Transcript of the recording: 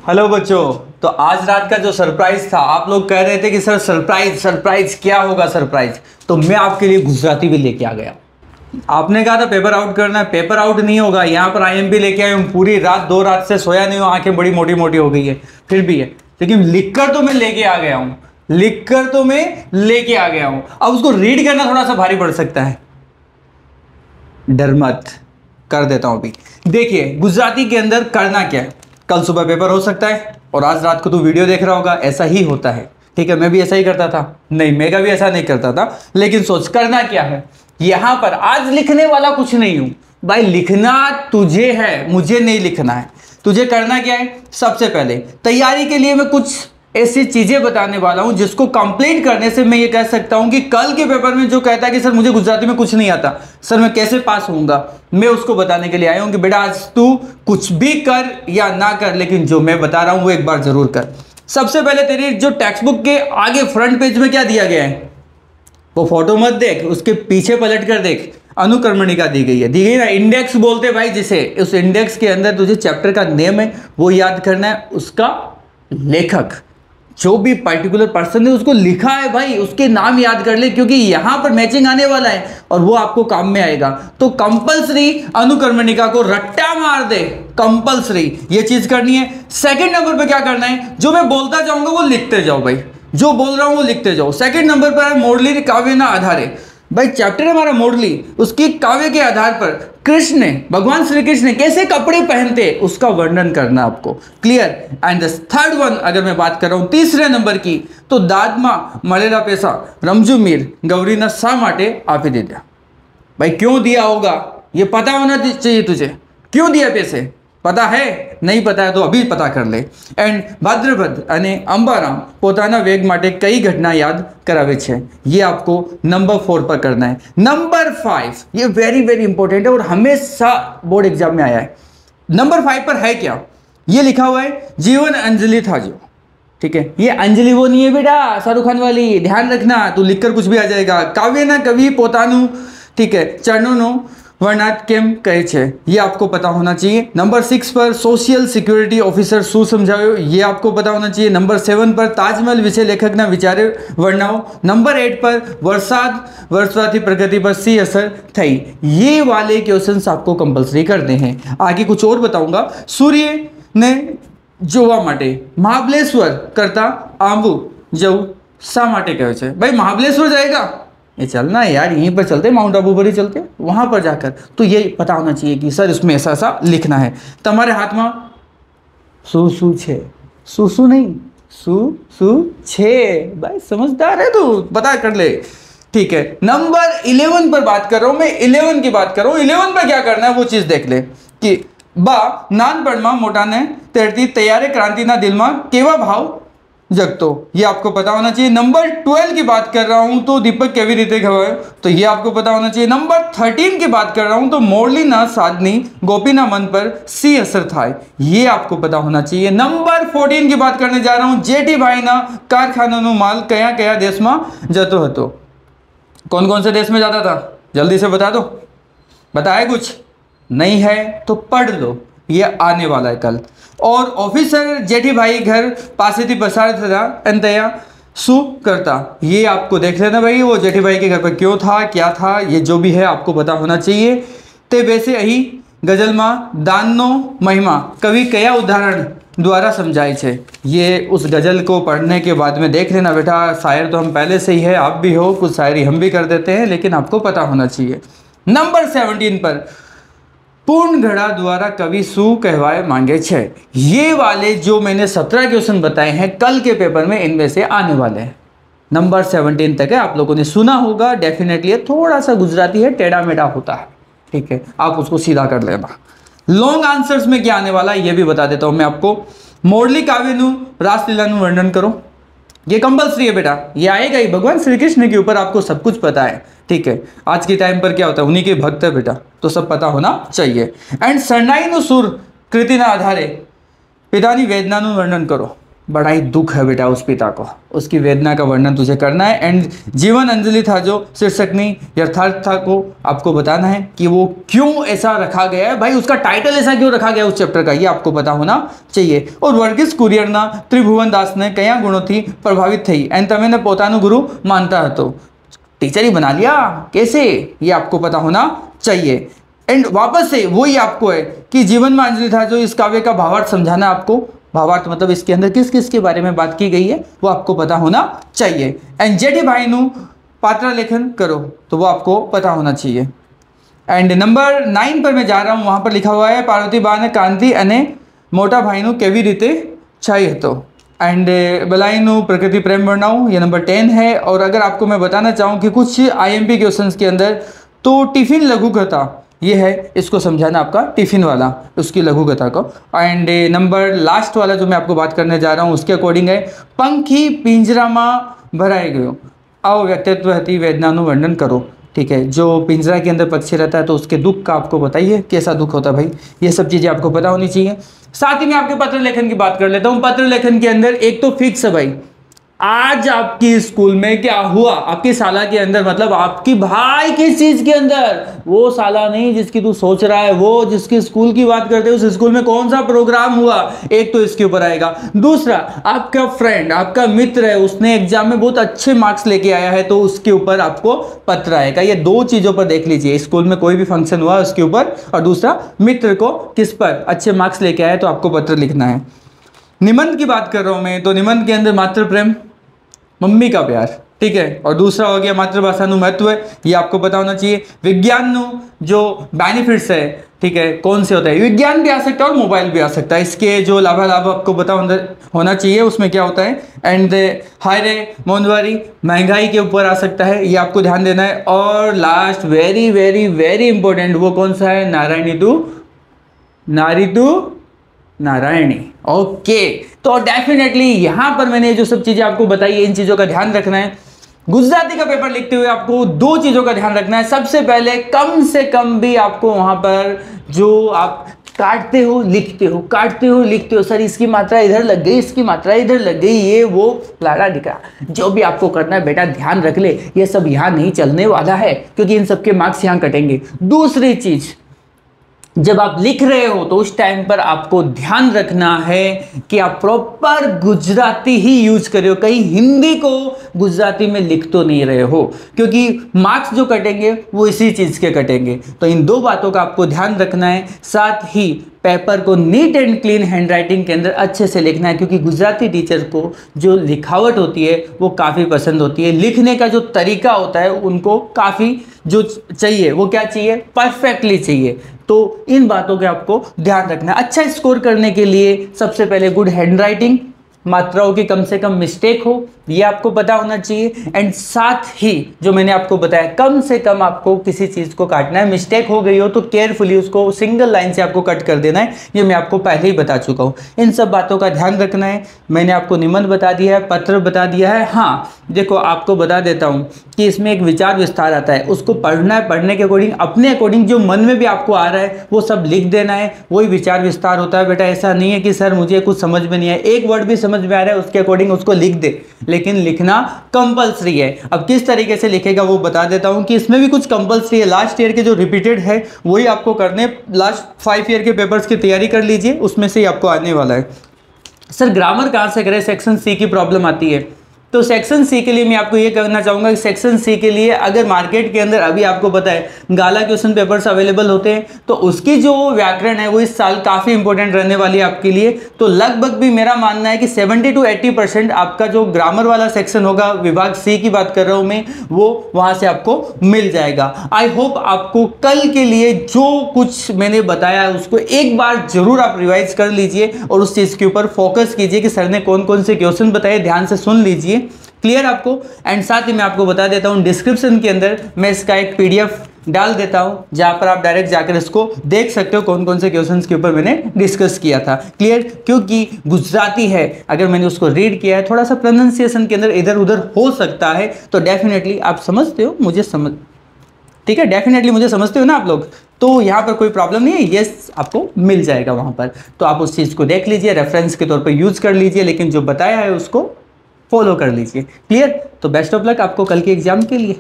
Hello बच्चों। तो आज रात का जो सरप्राइज था, आप लोग कह रहे थे कि सर सरप्राइज सरप्राइज क्या होगा सरप्राइज, तो मैं आपके लिए गुजराती भी लेके आ गया। आपने कहा था पेपर आउट करना है, पेपर आउट नहीं होगा। यहाँ पर आईएमपी लेके आया हूँ, पूरी रात 2 रात से सोया नहीं हूँ, आंखें बड़ी मोटी मोटी हो गई है, फिर भी है, लेकिन लिखकर तो मैं लेके आ गया हूँ, लिखकर तो मैं लेके आ गया हूँ। अब उसको रीड करना थोड़ा सा भारी पड़ सकता है, डर मत, कर देता हूँ अभी। देखिए गुजराती के अंदर करना क्या है, कल सुबह पेपर हो सकता है और आज रात को तू वीडियो देख रहा होगा, ऐसा ही होता है, ठीक है। मैं भी ऐसा ही करता था, नहीं मैं भी ऐसा नहीं करता था, लेकिन सोच करना क्या है। यहां पर आज लिखने वाला कुछ नहीं हूं भाई, लिखना तुझे है, मुझे नहीं लिखना है। तुझे करना क्या है, सबसे पहले तैयारी के लिए मैं कुछ ऐसी चीजें बताने वाला हूं जिसको कंप्लीट करने से मैं ये कह सकता हूं कि कल के पेपर में जो कहता है कि सर मुझे गुजराती में कुछ नहीं आता, सर मैं कैसे पास होऊंगा, मैं उसको बताने के लिए आया हूं कि बेटा आज तू कुछ भी कर या ना कर, लेकिन जो मैं बता रहा हूं वो एक बार जरूर कर। सबसे पहले तेरी जो टेक्स्ट बुक के आगे फ्रंट पेज में क्या दिया गया है, वो फोटो मत देख, उसके पीछे पलट कर देख, अनुक्रमणिका दी गई है, दी गई ना, इंडेक्स बोलते भाई जिसे। उस इंडेक्स के अंदर तुझे चैप्टर का नेम है वो याद करना है, उसका लेखक जो भी पर्टिकुलर पर्सन है उसको लिखा है भाई, उसके नाम याद कर ले, क्योंकि यहां पर मैचिंग आने वाला है और वो आपको काम में आएगा। तो कंपलसरी अनुक्रमणिका को रट्टा मार दे, कंपलसरी ये चीज करनी है। सेकंड नंबर पे क्या करना है, जो मैं बोलता जाऊंगा वो लिखते जाओ भाई, जो बोल रहा हूं वो लिखते जाओ। सेकंड नंबर पर है मोरली काव्य ना आधारे, भाई चैप्टर हमारा मोरली, उसकी काव्य के आधार पर कृष्ण ने, भगवान श्री कृष्ण कैसे कपड़े पहनते उसका वर्णन करना आपको, clear. And the third one अगर मैं बात कर रहा हूं तीसरे नंबर की, तो दादमा मलेरा पैसा रमजू मीर गौरी ना शा माटे आपी दीदा, भाई क्यों दिया होगा ये पता होना चाहिए तुझे, क्यों दिया पैसे पता है, नहीं पता है तो अभी पता कर ले। एंड भाद्रपद અને અંબારામ પોતાના વેગ માટે કઈ ઘટના યાદ કરાવે છે, ये आपको नंबर 4 पर करना है। नंबर 5 ये वेरी वेरी इंपॉर्टेंट है और हमेशा बोर्ड एग्जाम में आया है। नंबर 5 पर है क्या, ये लिखा हुआ है जीवन अंजलि था जो, ठीक है। ये अंजलि वो नहीं है बेटा शाहरुख खान वाली, ध्यान रखना, तू लिखकर कुछ भी आ जाएगा। काव्य ना कवि पोतानु, ठीक है, चरणों वर्णात केम कहे छे, ये आपको पता होना चाहिए। नंबर 6 पर सोशल सिक्योरिटी ऑफिसर शू समझाव्यो, ये आपको पता होना चाहिए। नंबर 7 पर ताजमहल विषय लेखक ना विचारे वर्णव। नंबर 8 पर वरसाद वर्षवाती प्रगति पर सी असर थई, ये वाले क्वेश्चंस आपको कंपलसरी करने हैं। आगे कुछ और बताऊंगा। सूर्य ने जोवा माटे महाबलेश्वर करता आंबू जऊ शा माटे कहे छे, भाई महाबलेश्वर जाएगा, ये चलना है यार, यहीं पर चलते, माउंट आबू पर ही चलते, वहां पर जाकर, तो ये पता होना चाहिए कि सर इसमें ऐसा ऐसा लिखना है। तुम्हारे हाथ में सू सू छे, सू सू नहीं सू सू छे, भाई समझदार है तू, पता कर ले, ठीक है। नंबर 11 पर बात कर रहा हूं मैं, 11 की बात कर रहा हूं। 11 पर क्या करना है वो चीज देख ले कि बा नानपणमा मोटाने तेरती तैयारे क्रांति ना दिल में केवा भाव जगतो, ये आपको पता होना चाहिए। नंबर 12 की बात कर रहा हूं तो दीपक केवी रीते खवायो, तो ये आपको पता होना चाहिए। नंबर 13 की बात कर रहा हूं तो मोरली ना साधनी गोपी ना मन पर सी असर था, ये आपको पता होना चाहिए। नंबर 14 की बात करने जा रहा हूं जेठी भाई ना कारखाना नो माल कया कया देश में जतो हतो, कौन कौन से देश में जाता था, जल्दी से बता दो, बताए कुछ नहीं है तो पढ़ लो, ये आने वाला है कल। और ऑफिसर जेठी भाई घर पासे थी पसार था अंतया शू करता, ये आपको देख लेना भाई, वो जेठी भाई के घर पर क्यों था क्या था, ये जो भी है आपको पता होना चाहिए। ते वैसे अही गजल में दान नो महिमा कवि कया उदाहरण द्वारा समझाए छे, ये उस गजल को पढ़ने के बाद में देख लेना बेटा, शायर तो हम पहले से ही है, आप भी हो, कुछ शायरी हम भी कर देते हैं, लेकिन आपको पता होना चाहिए। नंबर 17 पर पूर्ण घड़ा द्वारा कवि शू कहवाए मांगे छे, ये वाले जो मैंने 17 क्वेश्चन बताए हैं कल के पेपर में इनमें से आने वाले हैं। नंबर 17 तक है, आप लोगों ने सुना होगा डेफिनेटली, थोड़ा सा गुजराती है, टेढ़ा मेढ़ा होता है, ठीक है, आप उसको सीधा कर लेना। लॉन्ग आंसर्स में क्या आने वाला है ये भी बता देता हूं मैं आपको। मोरली काव्य नु रासलीला नु वर्णन करो, ये कंपल्सरी है बेटा, ये आएगा ही, भगवान श्री कृष्ण के ऊपर आपको सब कुछ पता है, ठीक है। आज के टाइम पर क्या होता है, उन्हीं के भक्त है बेटा, तो सब पता होना चाहिए। एंड शरणाई नु सुर कृति ना आधारे पितानी वेदना नु वर्णन करो, बड़ा ही दुख है बेटा उस पिता को, उसकी वेदना का वर्णन तुझे करना है। एंड जीवन अंजलि था जो शीर्षकनी यथार्थ था को आपको बताना है कि वो क्यों ऐसा रखा गया है, भाई उसका टाइटल ऐसा क्यों रखा गया उस चैप्टर का, ये आपको पता होना चाहिए। और वर्गीस कुरियरना त्रिभुवन दास ने कया गुणों थी प्रभावित थी एंड तमें ने पोतानु गुरु मानता है तो टीचर ही बना लिया कैसे, ये आपको पता होना चाहिए। एंड वापस से वही आपको है कि जीवन में अंजलि था जो इस काव्य का भावार्थ समझाना, आपको भावार्थ मतलब इसके अंदर किस किस के बारे में बात की गई है वो आपको पता होना चाहिए। एंड जेठी भाई नु पात्र लेखन करो तो वो आपको पता होना चाहिए। एंड नंबर 9 पर मैं जा रहा हूँ, वहाँ पर लिखा हुआ है पार्वती बा ने कांति अने मोटा भाई नु केवी रीते छाई हतो। एंड बलाई नु प्रकृति प्रेम वर्णाऊँ, ये नंबर 10 है। और अगर आपको मैं बताना चाहूँ कि कुछ IMP क्वेश्चंस के अंदर तो टिफिन लघु कथा ये है, इसको समझाना आपका टिफिन वाला उसकी लघु कथा को। एंड नंबर लास्ट वाला जो मैं आपको बात करने जा रहा हूँ उसके अकॉर्डिंग है पंखी पिंजरा में भराई गयो आओ व्यक्तित्व हती वेदनानु वर्णन करो। ठीक है, जो पिंजरा के अंदर पक्षी रहता है तो उसके दुख का आपको बताइए कैसा दुख होता है भाई, ये सब चीज़ें आपको पता होनी चाहिए। साथ ही में आपके पत्र लेखन की बात कर लेता हूँ। पत्र लेखन के अंदर एक तो फिक्स है भाई, आज आपकी स्कूल में क्या हुआ, आपकी साला के अंदर मतलब आपकी भाई किस चीज के अंदर, वो साला नहीं जिसकी तू सोच रहा है, वो जिसकी स्कूल की बात करते हैं उस स्कूल में कौन सा प्रोग्राम हुआ, एक तो इसके ऊपर आएगा। दूसरा आपका फ्रेंड आपका मित्र है, उसने एग्जाम में बहुत अच्छे मार्क्स लेके आया है तो उसके ऊपर आपको पत्र आएगा। ये दो चीजों पर देख लीजिए, स्कूल में कोई भी फंक्शन हुआ उसके ऊपर, और दूसरा मित्र को किस पर अच्छे मार्क्स लेके आया तो आपको पत्र लिखना है। निबंध की बात कर रहा हूं मैं, तो निबंध के अंदर मातृ प्रेम मम्मी का प्यार, ठीक है, और दूसरा हो गया मातृभाषा नु महत्व है, ये आपको पता होना चाहिए। विज्ञान नु जो बेनिफिट्स है, ठीक है, कौन से होता है, विज्ञान भी आ सकता है और मोबाइल भी आ सकता है, इसके जो लाभालाभ आपको पता होना चाहिए उसमें क्या होता है। एंड हाय रे मोहनवारी महंगाई के ऊपर आ सकता है, ये आपको ध्यान देना है। और last very very very important वो कौन सा है, नारायणी तू नारी तू नारायणी। ओके, तो डेफिनेटली यहां पर मैंने जो सब चीजें आपको बताई है इन चीजों का ध्यान रखना है। गुजराती का पेपर लिखते हुए आपको दो चीजों का ध्यान रखना है। सबसे पहले कम से कम भी आपको वहां पर जो आप काटते हो लिखते हो, काटते हो लिखते हो, सर इसकी मात्रा इधर लग गई, इसकी मात्रा इधर लग गई, ये वो लाड़ा दिखा, जो भी आपको करना है बेटा ध्यान रख ले, ये सब यहाँ नहीं चलने वाला है क्योंकि इन सबके मार्क्स यहाँ कटेंगे। दूसरी चीज, जब आप लिख रहे हो तो उस टाइम पर आपको ध्यान रखना है कि आप प्रॉपर गुजराती ही यूज कर रहे हो, कहीं हिंदी को गुजराती में लिख तो नहीं रहे हो, क्योंकि मार्क्स जो कटेंगे वो इसी चीज के कटेंगे। तो इन दो बातों का आपको ध्यान रखना है। साथ ही पेपर को नीट एंड क्लीन हैंडराइटिंग के अंदर अच्छे से लिखना है, क्योंकि गुजराती टीचर को जो लिखावट होती है वो काफ़ी पसंद होती है। लिखने का जो तरीका होता है उनको काफ़ी जो चाहिए वो क्या चाहिए, परफेक्टली चाहिए। तो इन बातों के आपको ध्यान रखना है। अच्छा स्कोर करने के लिए सबसे पहले गुड हैंडराइटिंग, मात्राओं की कम से कम मिस्टेक हो, ये आपको पता होना चाहिए। एंड साथ ही जो मैंने आपको बताया, कम से कम आपको किसी चीज़ को काटना है, मिस्टेक हो गई हो तो केयरफुली उसको सिंगल लाइन से आपको कट कर देना है, ये मैं आपको पहले ही बता चुका हूँ। इन सब बातों का ध्यान रखना है। मैंने आपको निबंध बता दिया है, पत्र बता दिया है। हाँ देखो, आपको बता देता हूँ कि इसमें एक विचार विस्तार आता है, उसको पढ़ना है, पढ़ने के अकॉर्डिंग अपने अकॉर्डिंग जो मन में भी आपको आ रहा है वो सब लिख देना है, वही विचार विस्तार होता है बेटा। ऐसा नहीं है कि सर मुझे कुछ समझ में नहीं आया, एक वर्ड भी समझ में आ रहा है उसके अकॉर्डिंग उसको लिख दे, लेकिन लिखना कंपलसरी है। अब किस तरीके से लिखेगा वो बता देता हूं कि इसमें भी कुछ कंपलसरी है। लास्ट ईयर के जो रिपीटेड है वही आपको करने, लास्ट 5 ईयर के पेपर्स की तैयारी कर लीजिए, उसमें से ही आपको आने वाला है। सर ग्रामर कहां से करें, सेक्शन सी की प्रॉब्लम आती है, तो सेक्शन सी के लिए मैं आपको ये कहना चाहूँगा कि सेक्शन सी के लिए अगर मार्केट के अंदर अभी आपको पता है गाला क्वेश्चन पेपर्स अवेलेबल होते हैं, तो उसकी जो व्याकरण है वो इस साल काफ़ी इंपॉर्टेंट रहने वाली है आपके लिए। तो लगभग भी मेरा मानना है कि 70 to 80% आपका जो ग्रामर वाला सेक्शन होगा, विभाग सी की बात कर रहा हूँ मैं, वो वहाँ से आपको मिल जाएगा। आई होप आपको कल के लिए जो कुछ मैंने बताया है उसको एक बार जरूर आप रिवाइज कर लीजिए और उस चीज़ के ऊपर फोकस कीजिए कि सर ने कौन कौन से क्वेश्चन बताए, ध्यान से सुन लीजिए। क्लियर आपको। एंड साथ ही मैं आपको बता देता हूं डिस्क्रिप्शन के अंदर मैं इसका एक पीडीएफ डाल देता हूं, जहां पर आप डायरेक्ट जाकर इसको देख सकते हो कौन कौन से क्वेश्चंस के ऊपर मैंने डिस्कस किया था। क्लियर, क्योंकि गुजराती है, अगर मैंने उसको रीड किया है, थोड़ा सा प्रोनाउंसिएशन के अंदर इधर उधर हो सकता है, तो डेफिनेटली आप समझते हो, मुझे समझ ठीक है, डेफिनेटली मुझे समझते हो ना आप लोग, तो यहाँ पर कोई प्रॉब्लम नहीं है, यस आपको मिल जाएगा वहाँ पर। तो आप उस चीज़ को देख लीजिए, रेफरेंस के तौर पर यूज़ कर लीजिए, लेकिन जो बताया है उसको फॉलो कर लीजिए। क्लियर? तो बेस्ट ऑफ लक आपको कल के एग्जाम के लिए।